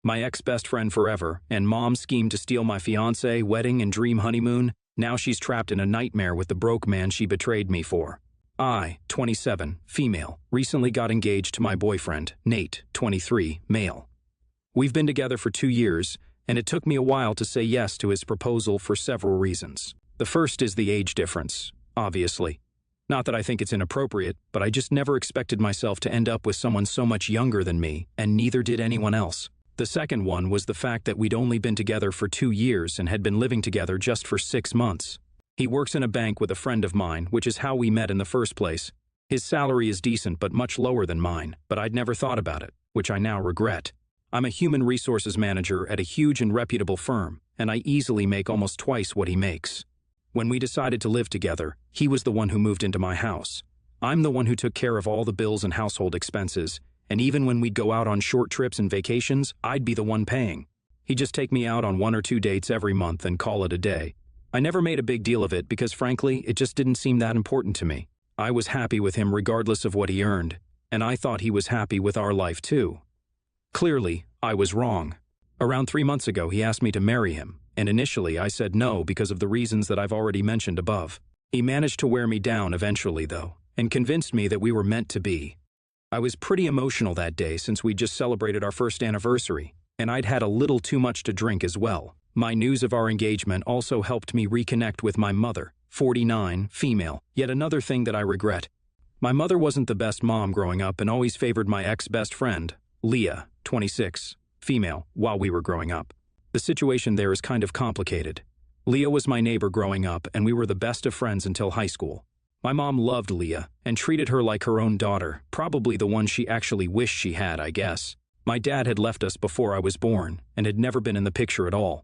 My ex-best friend forever, and mom schemed to steal my fiancé, wedding, and dream honeymoon. Now she's trapped in a nightmare with the broke man she betrayed me for. I, 27, female, recently got engaged to my boyfriend, Nate, 23, male. We've been together for 2 years, and it took me a while to say yes to his proposal for several reasons. The first is the age difference, obviously. Not that I think it's inappropriate, but I just never expected myself to end up with someone so much younger than me, and neither did anyone else. The second one was the fact that we'd only been together for 2 years and had been living together just for 6 months. He works in a bank with a friend of mine, which is how we met in the first place. His salary is decent but much lower than mine, but I'd never thought about it, which I now regret. I'm a human resources manager at a huge and reputable firm, and I easily make almost twice what he makes. When we decided to live together, he was the one who moved into my house. I'm the one who took care of all the bills and household expenses, and even when we'd go out on short trips and vacations, I'd be the one paying. He'd just take me out on 1 or 2 dates every month and call it a day. I never made a big deal of it because frankly, it just didn't seem that important to me. I was happy with him regardless of what he earned, and I thought he was happy with our life too. Clearly, I was wrong. Around 3 months ago, he asked me to marry him, and initially I said no because of the reasons that I've already mentioned above. He managed to wear me down eventually though, and convinced me that we were meant to be. I was pretty emotional that day since we'd just celebrated our first anniversary, and I'd had a little too much to drink as well. My news of our engagement also helped me reconnect with my mother, 49, female, yet another thing that I regret. My mother wasn't the best mom growing up and always favored my ex-best friend, Leah, 26, female, while we were growing up. The situation there is kind of complicated. Leah was my neighbor growing up, and we were the best of friends until high school. My mom loved Leah and treated her like her own daughter, probably the one she actually wished she had, I guess. My dad had left us before I was born and had never been in the picture at all.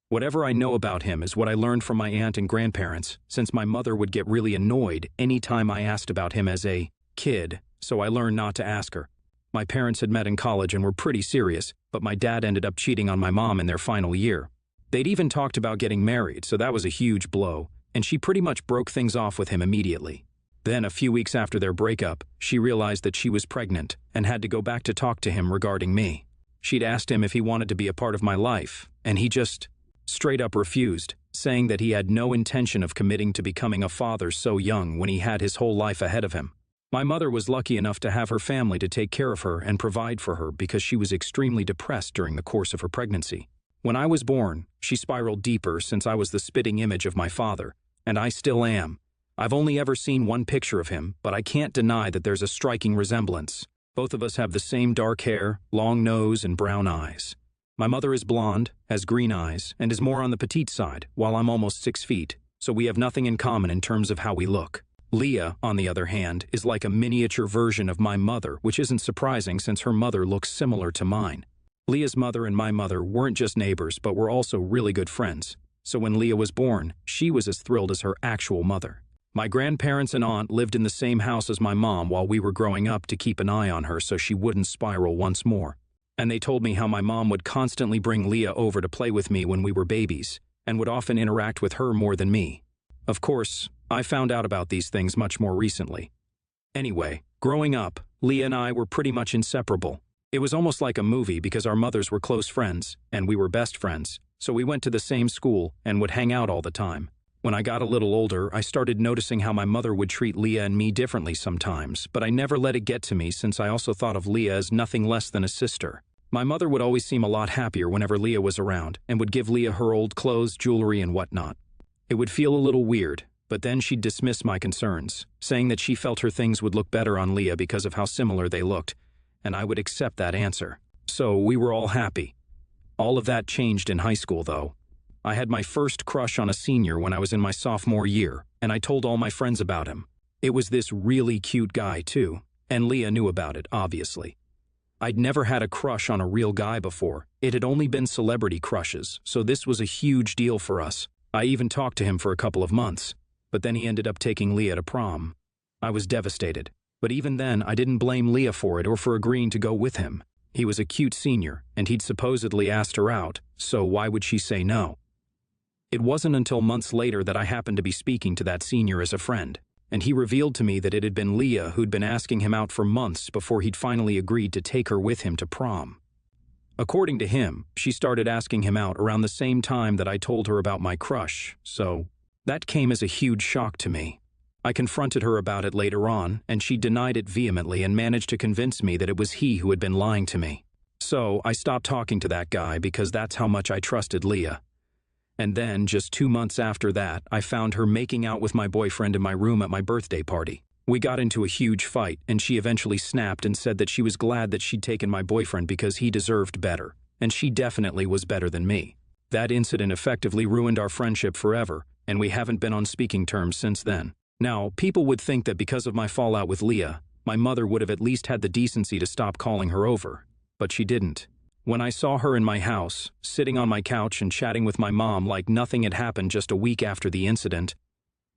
Whatever I know about him is what I learned from my aunt and grandparents, since my mother would get really annoyed any time I asked about him as a kid, so I learned not to ask her. My parents had met in college and were pretty serious, but my dad ended up cheating on my mom in their final year. They'd even talked about getting married, so that was a huge blow, and she pretty much broke things off with him immediately. Then, a few weeks after their breakup, she realized that she was pregnant and had to go back to talk to him regarding me. She'd asked him if he wanted to be a part of my life, and he just straight up refused, saying that he had no intention of committing to becoming a father so young when he had his whole life ahead of him. My mother was lucky enough to have her family to take care of her and provide for her because she was extremely depressed during the course of her pregnancy. When I was born, she spiraled deeper since I was the spitting image of my father, and I still am. I've only ever seen one picture of him, but I can't deny that there's a striking resemblance. Both of us have the same dark hair, long nose, and brown eyes. My mother is blonde, has green eyes, and is more on the petite side, while I'm almost 6 feet, so we have nothing in common in terms of how we look. Leah, on the other hand, is like a miniature version of my mother, which isn't surprising since her mother looks similar to mine. Leah's mother and my mother weren't just neighbors, but were also really good friends. So when Leah was born, she was as thrilled as her actual mother. My grandparents and aunt lived in the same house as my mom while we were growing up to keep an eye on her so she wouldn't spiral once more. And they told me how my mom would constantly bring Leah over to play with me when we were babies, and would often interact with her more than me. Of course, I found out about these things much more recently. Anyway, growing up, Leah and I were pretty much inseparable. It was almost like a movie because our mothers were close friends, and we were best friends, so we went to the same school and would hang out all the time. When I got a little older, I started noticing how my mother would treat Leah and me differently sometimes, but I never let it get to me since I also thought of Leah as nothing less than a sister. My mother would always seem a lot happier whenever Leah was around and would give Leah her old clothes, jewelry, and whatnot. It would feel a little weird, but then she'd dismiss my concerns, saying that she felt her things would look better on Leah because of how similar they looked, and I would accept that answer. So we were all happy. All of that changed in high school, though. I had my first crush on a senior when I was in my sophomore year, and I told all my friends about him. It was this really cute guy, too, and Leah knew about it, obviously. I'd never had a crush on a real guy before. It had only been celebrity crushes, so this was a huge deal for us. I even talked to him for a couple of months, but then he ended up taking Leah to prom. I was devastated, but even then I didn't blame Leah for it or for agreeing to go with him. He was a cute senior, and he'd supposedly asked her out, so why would she say no? It wasn't until months later that I happened to be speaking to that senior as a friend, and he revealed to me that it had been Leah who'd been asking him out for months before he'd finally agreed to take her with him to prom. According to him, she started asking him out around the same time that I told her about my crush, so that came as a huge shock to me. I confronted her about it later on, and she denied it vehemently and managed to convince me that it was he who had been lying to me. So I stopped talking to that guy because that's how much I trusted Leah. And then, just 2 months after that, I found her making out with my boyfriend in my room at my birthday party. We got into a huge fight, and she eventually snapped and said that she was glad that she'd taken my boyfriend because he deserved better, and she definitely was better than me. That incident effectively ruined our friendship forever, and we haven't been on speaking terms since then. Now, people would think that because of my fallout with Leah, my mother would have at least had the decency to stop calling her over, but she didn't. When I saw her in my house, sitting on my couch and chatting with my mom like nothing had happened just a week after the incident,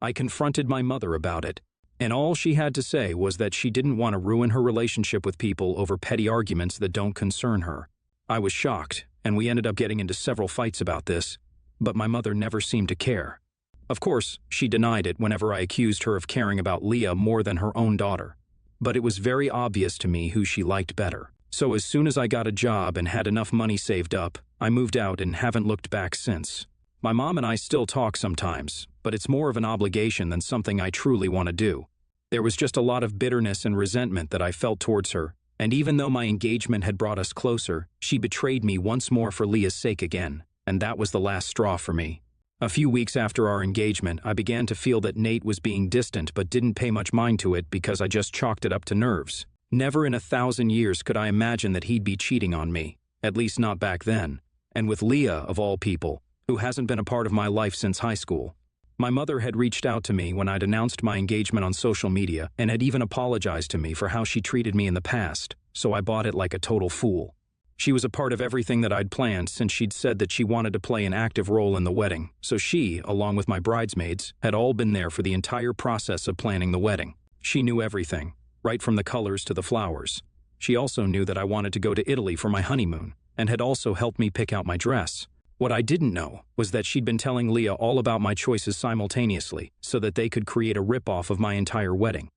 I confronted my mother about it. And all she had to say was that she didn't want to ruin her relationship with people over petty arguments that don't concern her. I was shocked, and we ended up getting into several fights about this, but my mother never seemed to care. Of course, she denied it whenever I accused her of caring about Leah more than her own daughter. But it was very obvious to me who she liked better. So as soon as I got a job and had enough money saved up, I moved out and haven't looked back since. My mom and I still talk sometimes, but it's more of an obligation than something I truly want to do. There was just a lot of bitterness and resentment that I felt towards her, and even though my engagement had brought us closer, she betrayed me once more for Leah's sake again, and that was the last straw for me. A few weeks after our engagement, I began to feel that Nate was being distant but didn't pay much mind to it because I just chalked it up to nerves. Never in 1,000 years could I imagine that he'd be cheating on me, at least not back then, and with Leah, of all people, who hasn't been a part of my life since high school. My mother had reached out to me when I'd announced my engagement on social media and had even apologized to me for how she treated me in the past, so I bought it like a total fool. She was a part of everything that I'd planned since she'd said that she wanted to play an active role in the wedding, so she, along with my bridesmaids, had all been there for the entire process of planning the wedding. She knew everything, right from the colors to the flowers. She also knew that I wanted to go to Italy for my honeymoon, and had also helped me pick out my dress. What I didn't know was that she'd been telling Leah all about my choices simultaneously so that they could create a ripoff of my entire wedding.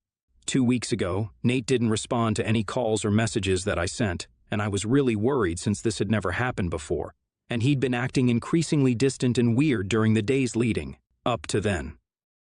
2 weeks ago, Nate didn't respond to any calls or messages that I sent, and I was really worried since this had never happened before, and he'd been acting increasingly distant and weird during the days leading up to then.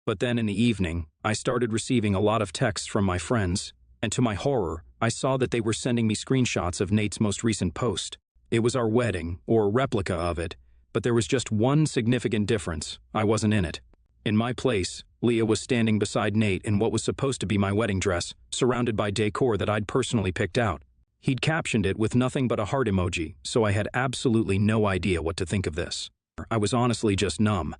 But then in the evening, I started receiving a lot of texts from my friends, and to my horror, I saw that they were sending me screenshots of Nate's most recent post. It was our wedding, or a replica of it, but there was just one significant difference. I wasn't in it. In my place, Leah was standing beside Nate in what was supposed to be my wedding dress, surrounded by decor that I'd personally picked out. He'd captioned it with nothing but a heart emoji, so I had absolutely no idea what to think of this. I was honestly just numb.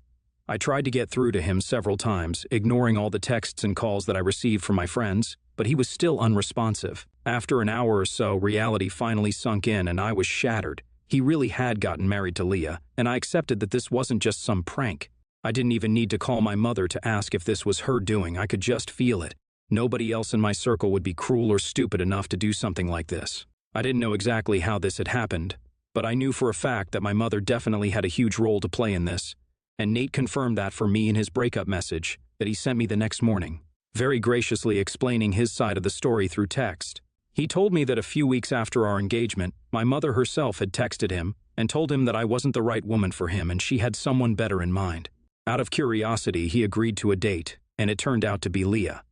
I tried to get through to him several times, ignoring all the texts and calls that I received from my friends, but he was still unresponsive. After an hour or so, reality finally sunk in and I was shattered. He really had gotten married to Leah, and I accepted that this wasn't just some prank. I didn't even need to call my mother to ask if this was her doing. I could just feel it. Nobody else in my circle would be cruel or stupid enough to do something like this. I didn't know exactly how this had happened, but I knew for a fact that my mother definitely had a huge role to play in this, and Nate confirmed that for me in his breakup message that he sent me the next morning, very graciously explaining his side of the story through text. He told me that a few weeks after our engagement, my mother herself had texted him and told him that I wasn't the right woman for him and she had someone better in mind. Out of curiosity, he agreed to a date, and it turned out to be Leah.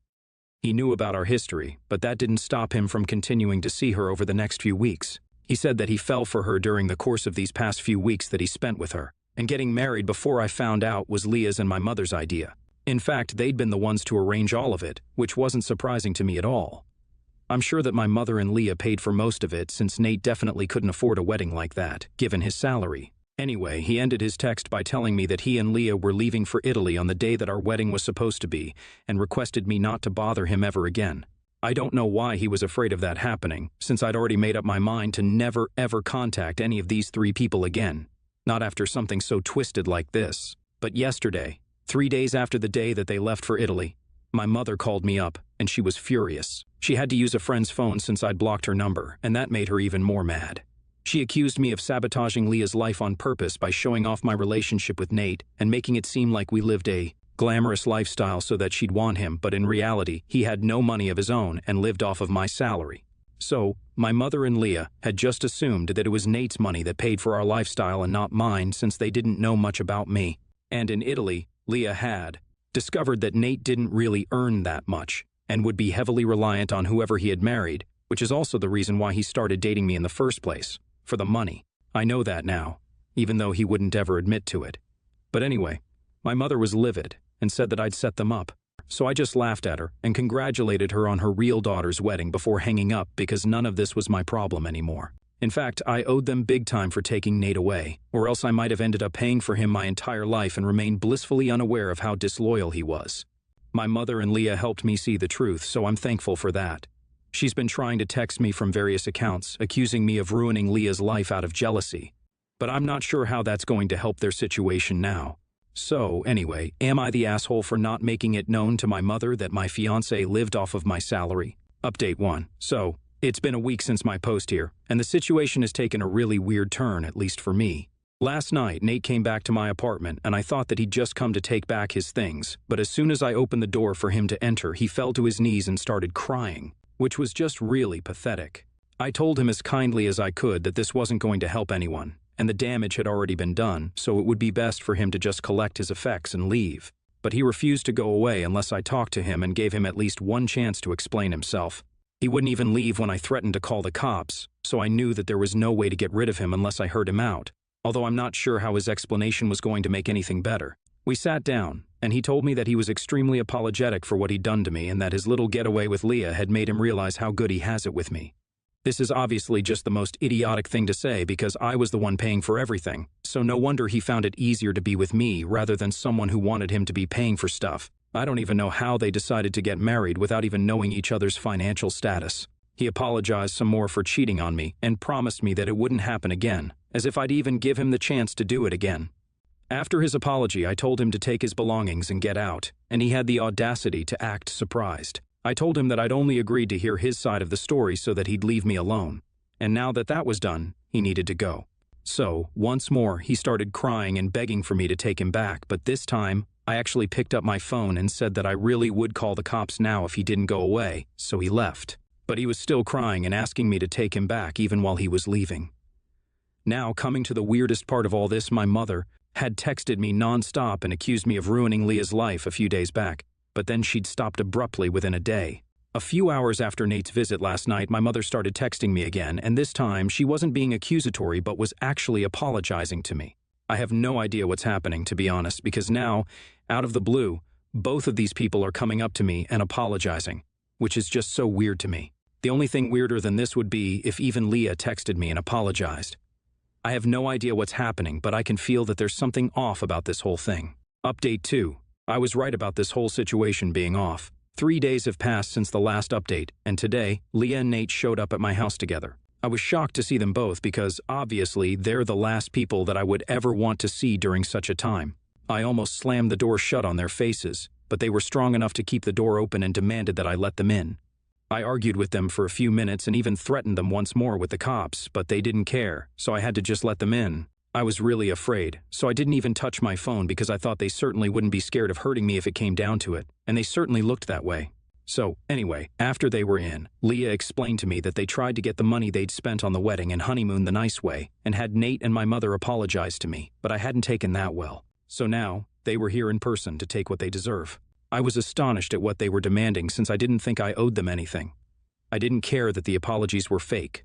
He knew about our history, but that didn't stop him from continuing to see her over the next few weeks. He said that he fell for her during the course of these past few weeks that he spent with her, and getting married before I found out was Leah's and my mother's idea. In fact, they'd been the ones to arrange all of it, which wasn't surprising to me at all. I'm sure that my mother and Leah paid for most of it since Nate definitely couldn't afford a wedding like that, given his salary. Anyway, he ended his text by telling me that he and Leah were leaving for Italy on the day that our wedding was supposed to be, and requested me not to bother him ever again. I don't know why he was afraid of that happening, since I'd already made up my mind to never ever contact any of these 3 people again. Not after something so twisted like this. But yesterday, 3 days after the day that they left for Italy, my mother called me up, and she was furious. She had to use a friend's phone since I'd blocked her number, and that made her even more mad. She accused me of sabotaging Leah's life on purpose by showing off my relationship with Nate and making it seem like we lived a glamorous lifestyle so that she'd want him, but in reality, he had no money of his own and lived off of my salary. So, my mother and Leah had just assumed that it was Nate's money that paid for our lifestyle and not mine since they didn't know much about me. And in Italy, Leah had discovered that Nate didn't really earn that much and would be heavily reliant on whoever he had married, which is also the reason why he started dating me in the first place, for the money. I know that now, even though he wouldn't ever admit to it. But anyway, my mother was livid and said that I'd set them up. So I just laughed at her and congratulated her on her real daughter's wedding before hanging up because none of this was my problem anymore. In fact, I owed them big time for taking Nate away, or else I might have ended up paying for him my entire life and remained blissfully unaware of how disloyal he was. My mother and Leah helped me see the truth, so I'm thankful for that. She's been trying to text me from various accounts, accusing me of ruining Leah's life out of jealousy. But I'm not sure how that's going to help their situation now. So, anyway, am I the asshole for not making it known to my mother that my fiancé lived off of my salary? Update 1. So, it's been a week since my post here, and the situation has taken a really weird turn, at least for me. Last night, Nate came back to my apartment, and I thought that he'd just come to take back his things, but as soon as I opened the door for him to enter, he fell to his knees and started crying, which was just really pathetic. I told him as kindly as I could that this wasn't going to help anyone, and the damage had already been done, so it would be best for him to just collect his effects and leave. But he refused to go away unless I talked to him and gave him at least one chance to explain himself. He wouldn't even leave when I threatened to call the cops, so I knew that there was no way to get rid of him unless I heard him out, although I'm not sure how his explanation was going to make anything better. We sat down, and he told me that he was extremely apologetic for what he'd done to me and that his little getaway with Leah had made him realize how good he has it with me. This is obviously just the most idiotic thing to say because I was the one paying for everything, so no wonder he found it easier to be with me rather than someone who wanted him to be paying for stuff. I don't even know how they decided to get married without even knowing each other's financial status. He apologized some more for cheating on me and promised me that it wouldn't happen again, as if I'd even give him the chance to do it again. After his apology, I told him to take his belongings and get out, and he had the audacity to act surprised. I told him that I'd only agreed to hear his side of the story so that he'd leave me alone, and now that that was done, he needed to go. So, once more, he started crying and begging for me to take him back, but this time, I actually picked up my phone and said that I really would call the cops now if he didn't go away, so he left. But he was still crying and asking me to take him back even while he was leaving. Now, coming to the weirdest part of all this, my mother had texted me non-stop and accused me of ruining Leah's life a few days back, but then she'd stopped abruptly within a day. A few hours after Nate's visit last night, my mother started texting me again, and this time she wasn't being accusatory but was actually apologizing to me. I have no idea what's happening, to be honest, because now, out of the blue, both of these people are coming up to me and apologizing, which is just so weird to me. The only thing weirder than this would be if even Leah texted me and apologized. I have no idea what's happening, but I can feel that there's something off about this whole thing. Update 2. I was right about this whole situation being off. 3 days have passed since the last update, and today, Leah and Nate showed up at my house together. I was shocked to see them both because, obviously, they're the last people that I would ever want to see during such a time. I almost slammed the door shut on their faces, but they were strong enough to keep the door open and demanded that I let them in. I argued with them for a few minutes and even threatened them once more with the cops, but they didn't care, so I had to just let them in. I was really afraid, so I didn't even touch my phone because I thought they certainly wouldn't be scared of hurting me if it came down to it, and they certainly looked that way. So, anyway, after they were in, Leah explained to me that they tried to get the money they'd spent on the wedding and honeymoon the nice way, and had Nate and my mother apologize to me, but I hadn't taken that well. So now, they were here in person to take what they deserve. I was astonished at what they were demanding since I didn't think I owed them anything. I didn't care that the apologies were fake.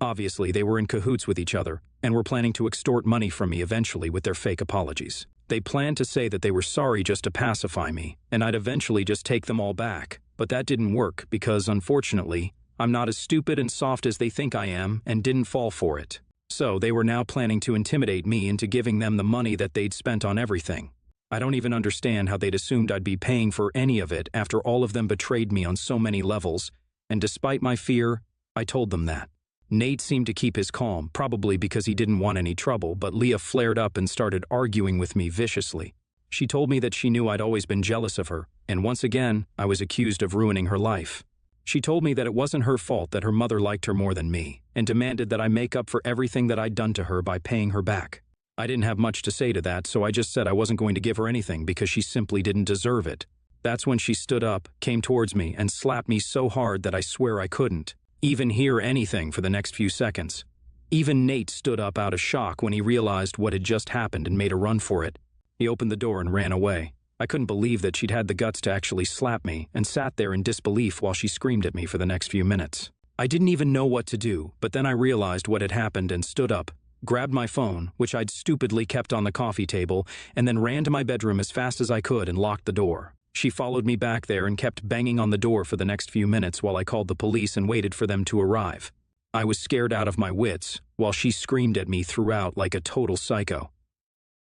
Obviously, they were in cahoots with each other and were planning to extort money from me eventually with their fake apologies. They planned to say that they were sorry just to pacify me, and I'd eventually just take them all back. But that didn't work because, unfortunately, I'm not as stupid and soft as they think I am and didn't fall for it. So they were now planning to intimidate me into giving them the money that they'd spent on everything. I don't even understand how they'd assumed I'd be paying for any of it after all of them betrayed me on so many levels, and despite my fear, I told them that. Nate seemed to keep his calm, probably because he didn't want any trouble, but Leah flared up and started arguing with me viciously. She told me that she knew I'd always been jealous of her, and once again, I was accused of ruining her life. She told me that it wasn't her fault that her mother liked her more than me, and demanded that I make up for everything that I'd done to her by paying her back. I didn't have much to say to that, so I just said I wasn't going to give her anything because she simply didn't deserve it. That's when she stood up, came towards me, and slapped me so hard that I swear I couldn't. even hear anything for the next few seconds. Even Nate stood up out of shock when he realized what had just happened and made a run for it. He opened the door and ran away. I couldn't believe that she'd had the guts to actually slap me and sat there in disbelief while she screamed at me for the next few minutes. I didn't even know what to do, but then I realized what had happened and stood up, grabbed my phone, which I'd stupidly kept on the coffee table, and then ran to my bedroom as fast as I could and locked the door. She followed me back there and kept banging on the door for the next few minutes while I called the police and waited for them to arrive. I was scared out of my wits, while she screamed at me throughout like a total psycho.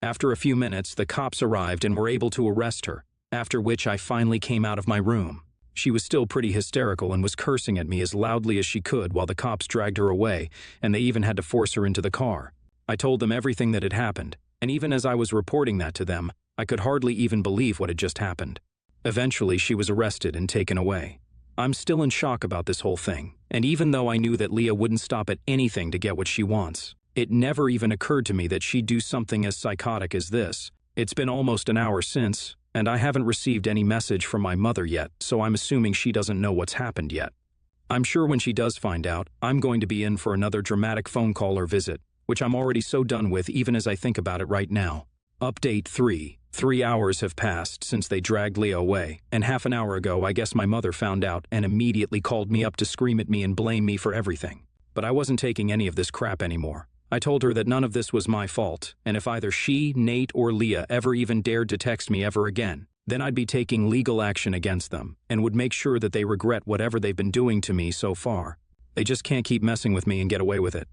After a few minutes, the cops arrived and were able to arrest her, after which I finally came out of my room. She was still pretty hysterical and was cursing at me as loudly as she could while the cops dragged her away, and they even had to force her into the car. I told them everything that had happened, and even as I was reporting that to them, I could hardly even believe what had just happened. Eventually, she was arrested and taken away. I'm still in shock about this whole thing, and even though I knew that Leah wouldn't stop at anything to get what she wants, it never even occurred to me that she'd do something as psychotic as this. It's been almost an hour since, and I haven't received any message from my mother yet, so I'm assuming she doesn't know what's happened yet. I'm sure when she does find out, I'm going to be in for another dramatic phone call or visit, which I'm already so done with even as I think about it right now. Update 3. 3 hours have passed since they dragged Leah away, and half an hour ago I guess my mother found out and immediately called me up to scream at me and blame me for everything. But I wasn't taking any of this crap anymore. I told her that none of this was my fault, and if either she, Nate, or Leah ever even dared to text me ever again, then I'd be taking legal action against them, and would make sure that they regret whatever they've been doing to me so far. They just can't keep messing with me and get away with it.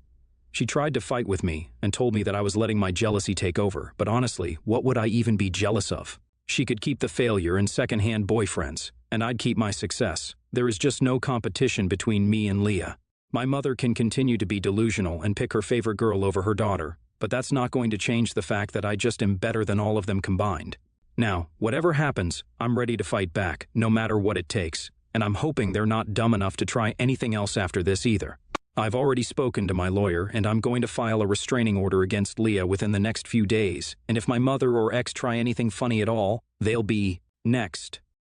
She tried to fight with me, and told me that I was letting my jealousy take over, but honestly, what would I even be jealous of? She could keep the failure and second-hand boyfriends, and I'd keep my success. There is just no competition between me and Leah. My mother can continue to be delusional and pick her favorite girl over her daughter, but that's not going to change the fact that I just am better than all of them combined. Now, whatever happens, I'm ready to fight back, no matter what it takes, and I'm hoping they're not dumb enough to try anything else after this either. I've already spoken to my lawyer, and I'm going to file a restraining order against Leah within the next few days, and if my mother or ex try anything funny at all, they'll be next.